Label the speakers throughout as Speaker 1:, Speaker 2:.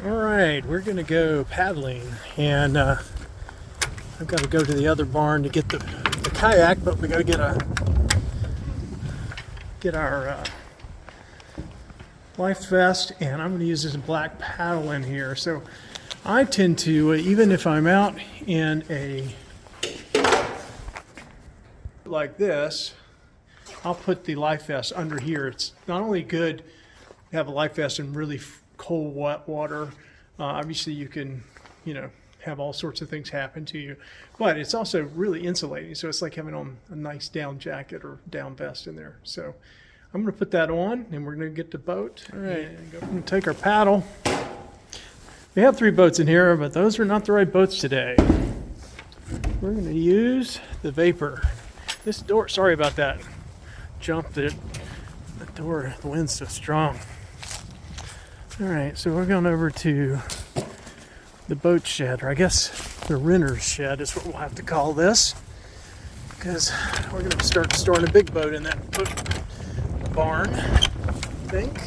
Speaker 1: Alright, we're gonna go paddling, and I've got to go to the other barn to get the kayak, but we gotta get our life vest, and I'm gonna use this black paddle in here. So I tend to, even if I'm out in a like this, I'll put the life vest under here. It's not only good to have a life vest in really cold, wet water. Obviously, you can, have all sorts of things happen to you, but it's also really insulating. So it's like having on a nice down jacket or down vest in there. So I'm going to put that on, and we're going to get the boat. All right, we're going to take our paddle. We have 3 boats in here, but those are not the right boats today. We're going to use the Vapor. This door, sorry about that. Jumped it. The door, the wind's so strong. All right, so we're going over to the boat shed, or I guess the renter's shed is what we'll have to call this, because we're going to start storing a big boat in that boat barn, I think.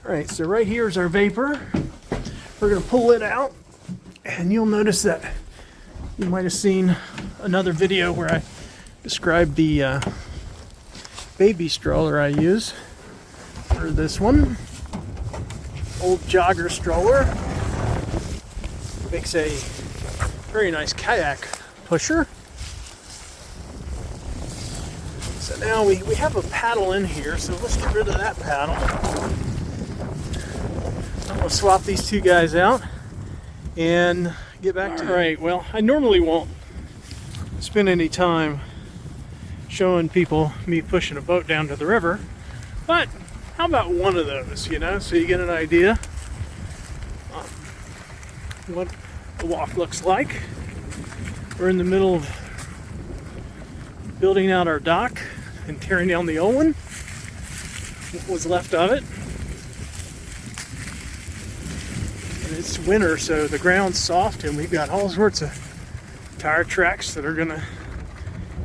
Speaker 1: All right, so right here is our Vapor. We're going to pull it out, and you'll notice that you might have seen another video where I described the baby stroller I use for this one. Old jogger stroller. Makes a very nice kayak pusher. So now we have a paddle in here, so let's get rid of that paddle. I'm going to swap these 2 guys out and get back to it. All right, well, I normally won't spend any time showing people me pushing a boat down to the river, but how about one of those, so you get an idea what the walk looks like. We're in the middle of building out our dock and tearing down the old one, what was left of it. And it's winter, so the ground's soft, and we've got all sorts of tire tracks that are gonna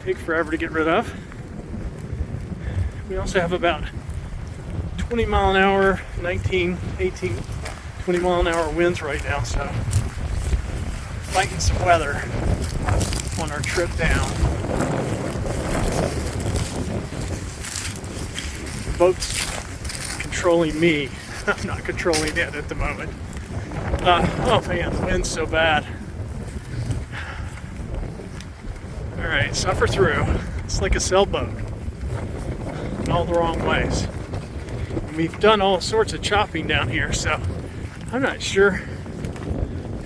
Speaker 1: take forever to get rid of. We also have about 20 mile an hour, 19, 18, 20 mile an hour winds right now, so fighting some weather on our trip down. The boat's controlling me. I'm not controlling it at the moment. Oh man, the wind's so bad. All right, suffer through. It's like a sailboat in all the wrong ways. We've done all sorts of chopping down here, so I'm not sure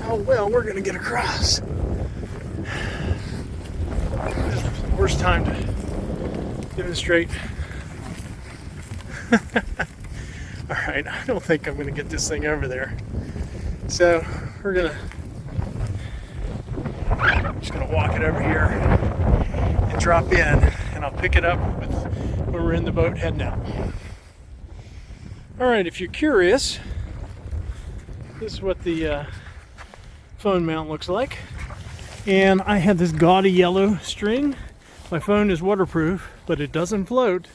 Speaker 1: how well we're going to get across. This is the worst time to demonstrate. All right, I don't think I'm going to get this thing over there. So we're just going to walk it over here and drop in, and I'll pick it up when we're in the boat heading out. All right, if you're curious, this is what the phone mount looks like. And I have this gaudy yellow string. My phone is waterproof, but it doesn't float.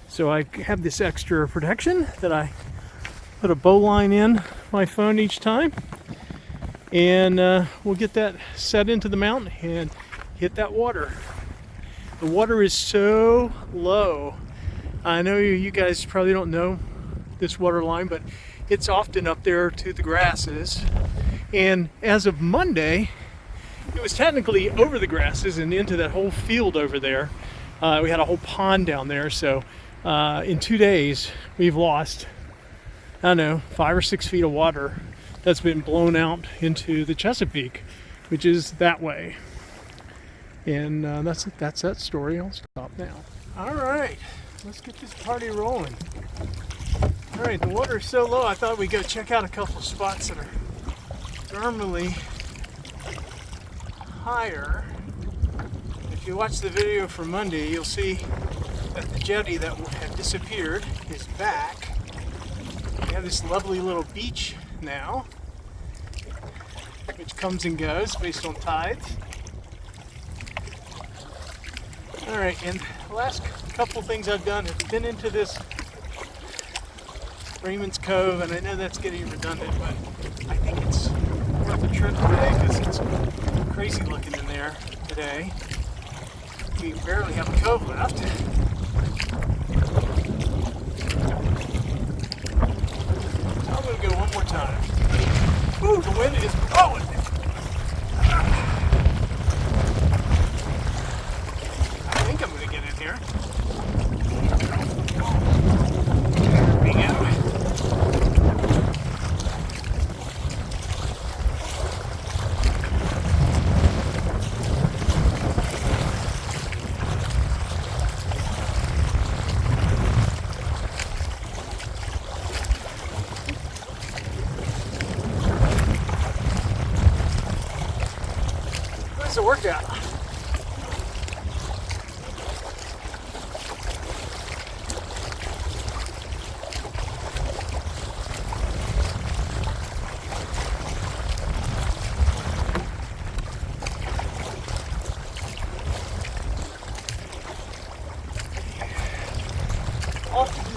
Speaker 1: So I have this extra protection that I put a bow line in my phone each time. And we'll get that set into the mount and hit that water. The water is so low. I know you guys probably don't know this water line, but it's often up there to the grasses. And as of Monday, it was technically over the grasses and into that whole field over there. We had a whole pond down there, so in 2 days we've lost, I don't know, 5 or 6 feet of water that's been blown out into the Chesapeake, which is that way. And that's that story. I'll stop now. All right, let's get this party rolling. All right, the water is so low, I thought we'd go check out a couple of spots that are normally higher. If you watch the video from Monday, you'll see that the jetty that had disappeared is back. We have this lovely little beach now, which comes and goes based on tides. All right, and the last couple things I've done have been into this Raymond's Cove, and I know that's getting redundant, but I think it's worth a trip today because it's crazy looking in there today. We barely have a cove left. I'm going to go one more time. Ooh, the wind is blowing. I think I'm going to get in here. There we go. It's a workout.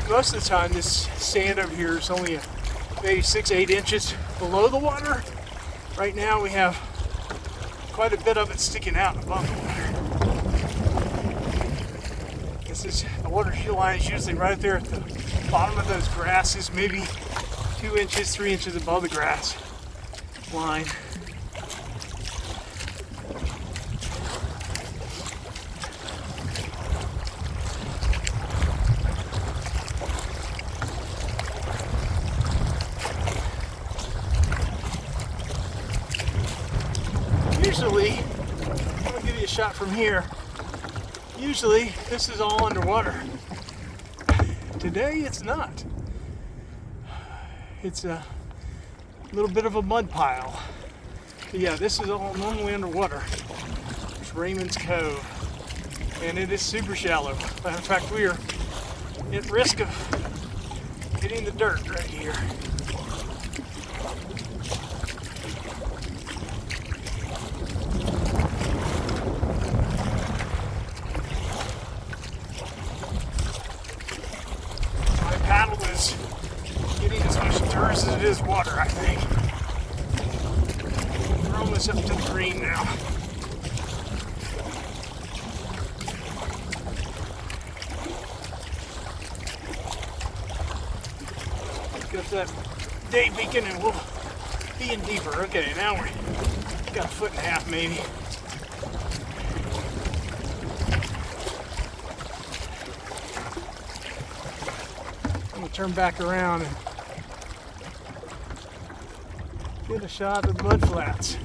Speaker 1: Most of the time this sand over here is only maybe 6-8 inches below the water. Right now we have quite a bit of it sticking out above the water. The water line is usually right there at the bottom of those grasses, maybe 2 inches, 3 inches above the grass line. Usually, I'm going to give you a shot from here. Usually, this is all underwater. Today, it's not. It's a little bit of a mud pile. But yeah, this is all normally underwater. It's Raymond's Cove. And it is super shallow. Matter of fact, we are at risk of hitting the dirt right here. Paddle is getting as much dirt as it is water, I think. We're almost up to the green now. Get up to that day beacon and we'll be in deeper. Okay, now we got a foot and a half maybe. Turn back around and get a shot of the mud flats.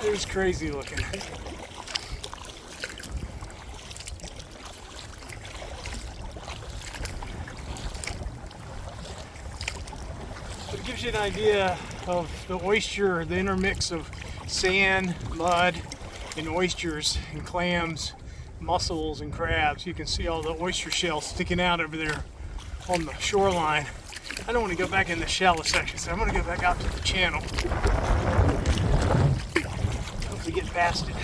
Speaker 1: It is crazy looking. So it gives you an idea of the oyster, the intermix of sand, mud, and oysters and clams, mussels and crabs. You can see all the oyster shells sticking out over there on the shoreline. I don't want to go back in the shallow section, so I'm going to go back out to the channel. Hopefully get past it.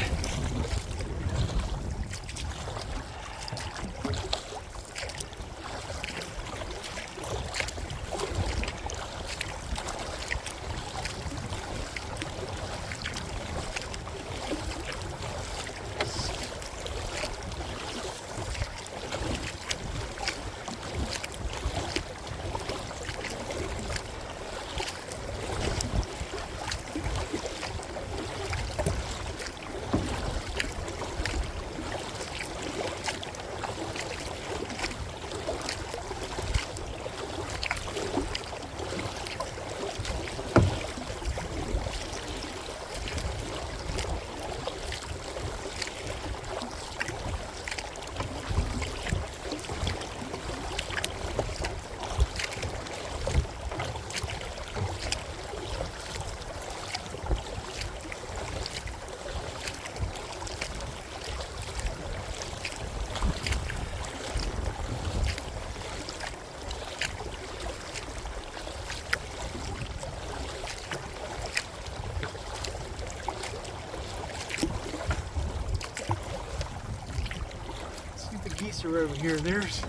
Speaker 1: geese are over here. There's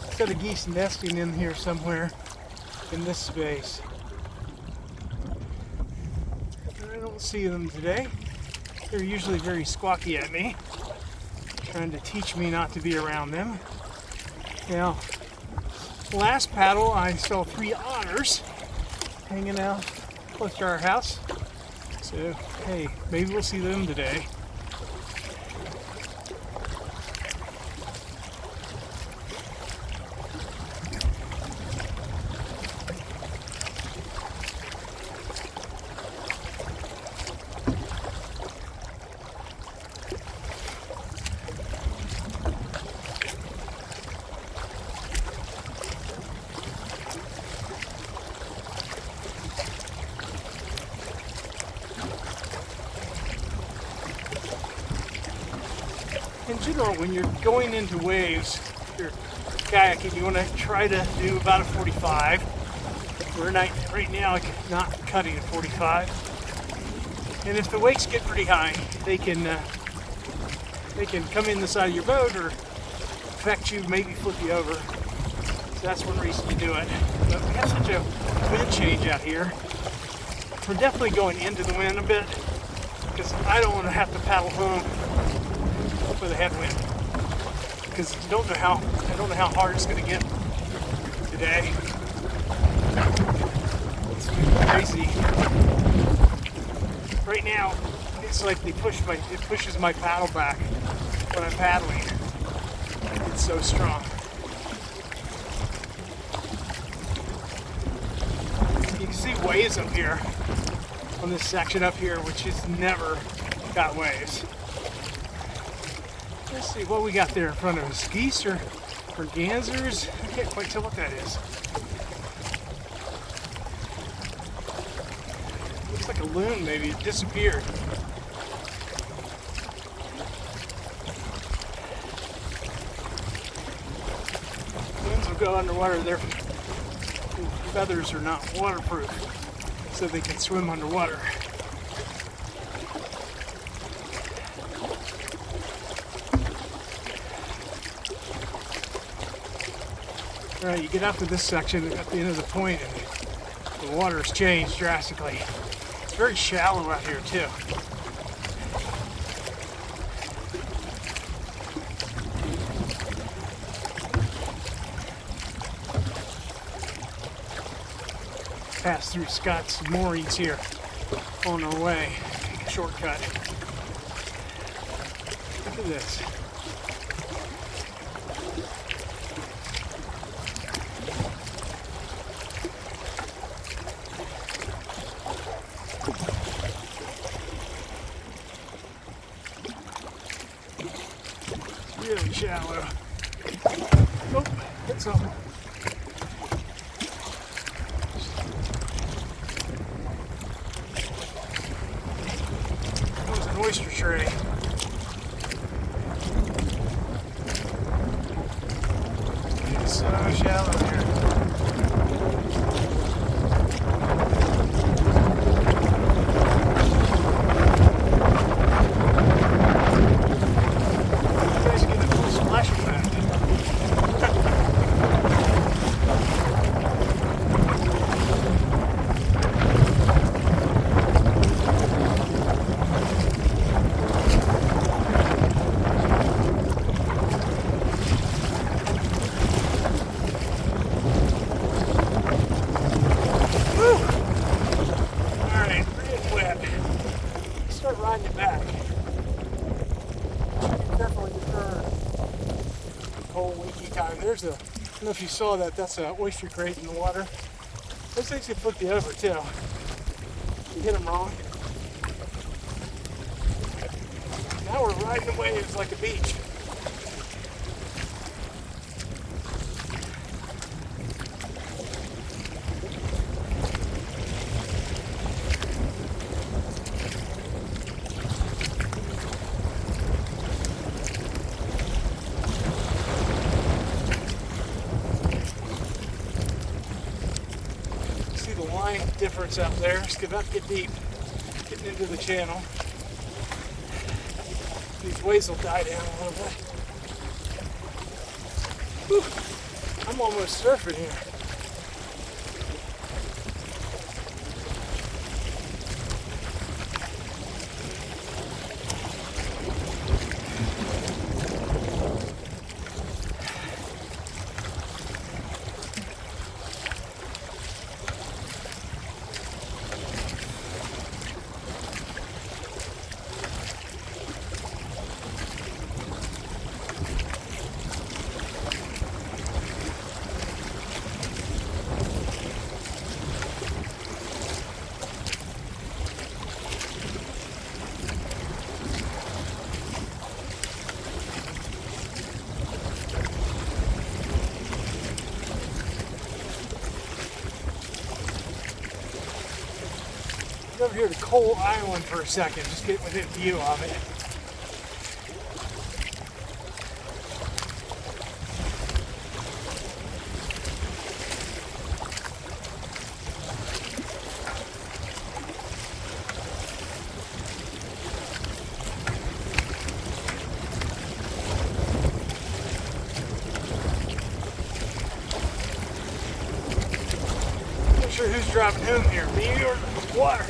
Speaker 1: a set of geese nesting in here somewhere in this space. I don't see them today. They're usually very squawky at me, trying to teach me not to be around them. Now, last paddle I saw 3 otters hanging out close to our house. So, hey, maybe we'll see them today. In general, when you're going into waves, you're kayaking, you want to try to do about a 45. We're not, right now not cutting a 45. And if the wakes get pretty high, they can come in the side of your boat or affect you, maybe flip you over. So that's one reason to do it. But we have such a wind change out here. We're definitely going into the wind a bit because I don't want to have to paddle home with a headwind, because I don't know how hard it's going to get today. It's crazy. Right now, it's like it pushes my paddle back when I'm paddling. It's so strong. You can see waves up here on this section up here, which has never got waves. Let's see what we got there in front of us. Geese or gansers? I can't quite tell what that is. Looks like a loon, maybe. It disappeared. Loons will go underwater. Their feathers are not waterproof, so they can swim underwater. Alright, you get up to this section at the end of the point and the water has changed drastically. It's very shallow out here too. Pass through Scott's moorings here on our way. Take a shortcut. Look at this. Really shallow. Oh, hit something. That was an oyster tray. It's so shallow here. There's a, I don't know if you saw that, that's an oyster crate in the water. Those things can flip you over too. You hit them wrong. Now we're riding the waves like a beach. Difference out there. It's about to get deep, getting into the channel. These waves will die down a little bit. Whew, I'm almost surfing here. Over here to Cove Island for a second, just get within view of it. Not sure who's driving home here, me or the water.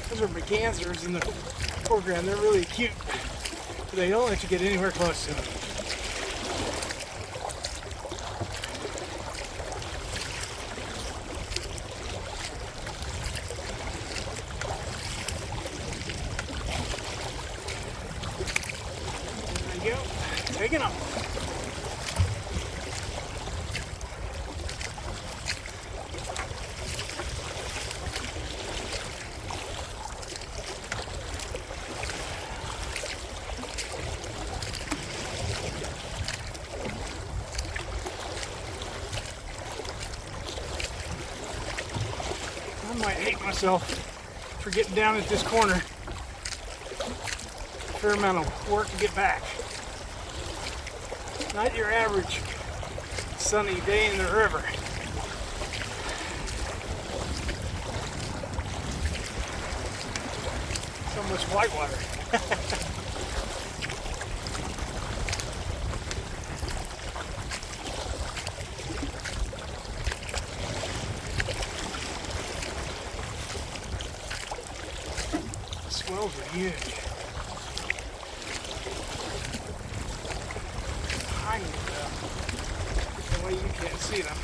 Speaker 1: Those are mergansers in the foreground. They're really cute, but they don't let you get anywhere close to them. There you go. Taking off. I might hate myself for getting down at this corner. A fair amount of work to get back. Not your average sunny day in the river. So much whitewater. Swells are huge. Tiny though. The way you can't see them.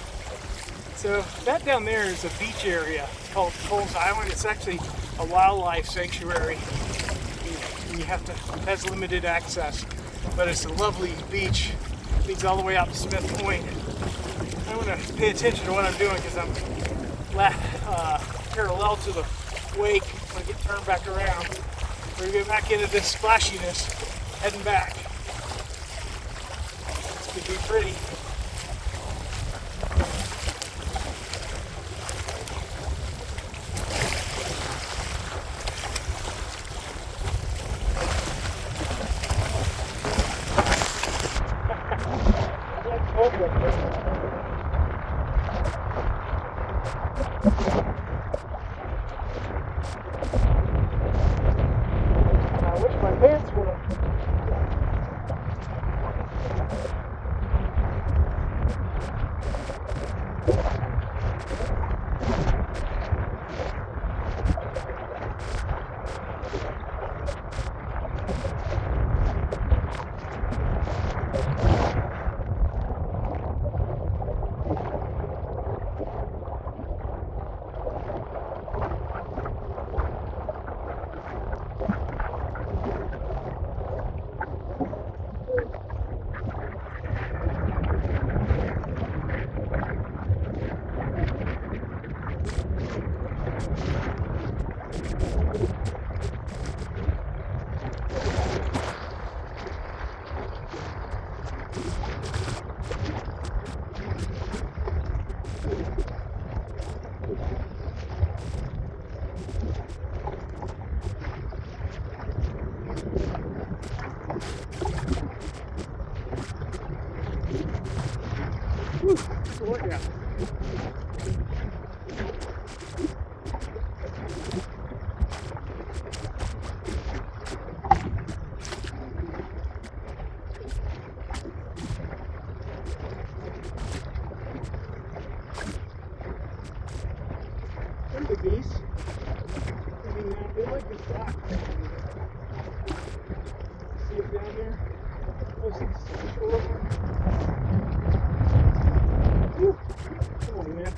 Speaker 1: So that down there is a beach area called Cove Island. It's actually a wildlife sanctuary. You have to, it has limited access, but it's a lovely beach. It leads all the way out to Smith Point. I want to pay attention to what I'm doing because I'm parallel to the wake. When I get turned back around, we're gonna get back into this splashiness, heading back. This could be pretty. I wish my pants would have. Whew, that's a workout. There's the geese. I mean, they like to stop. See it down there? Close to the shore. Whew. Come on, man.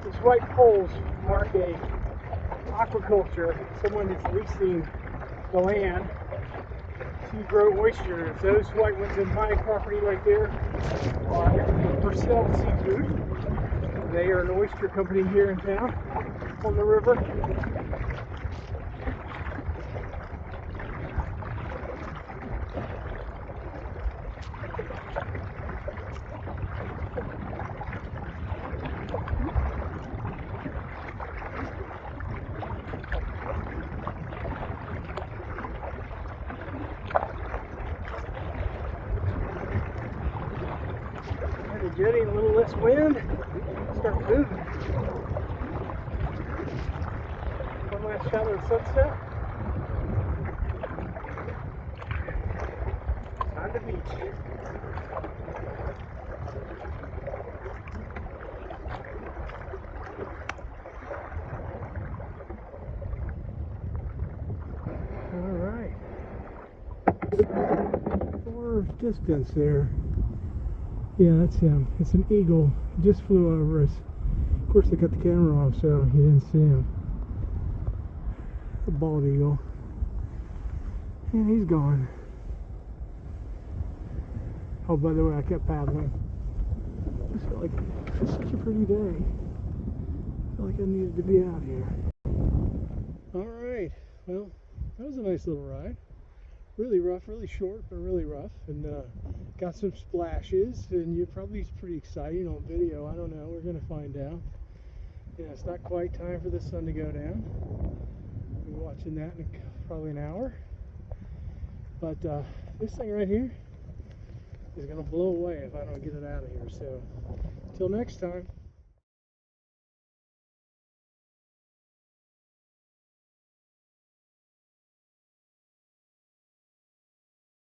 Speaker 1: These white poles mark a aquaculture, someone that's leasing the land to grow oysters. Those white ones in my property right there are Purcell Seafood. They are an oyster company here in town on the river. Getting a little less wind, start moving. One last shot of the sunset. On the beach. All right. Far distance there. Yeah, that's him. It's an eagle. He just flew over us. Of course, I cut the camera off, so you didn't see him. A bald eagle. And he's gone. Oh, by the way, I kept paddling. I just felt like it was such a pretty day. I felt like I needed to be out here. Alright, well, that was a nice little ride. Really rough, really short, but really rough, and got some splashes, and you're probably pretty exciting on video. I don't know, we're gonna find out. Yeah, it's not quite time for the sun to go down. We'll be watching that in probably an hour. But this thing right here is gonna blow away if I don't get it out of here. So, till next time.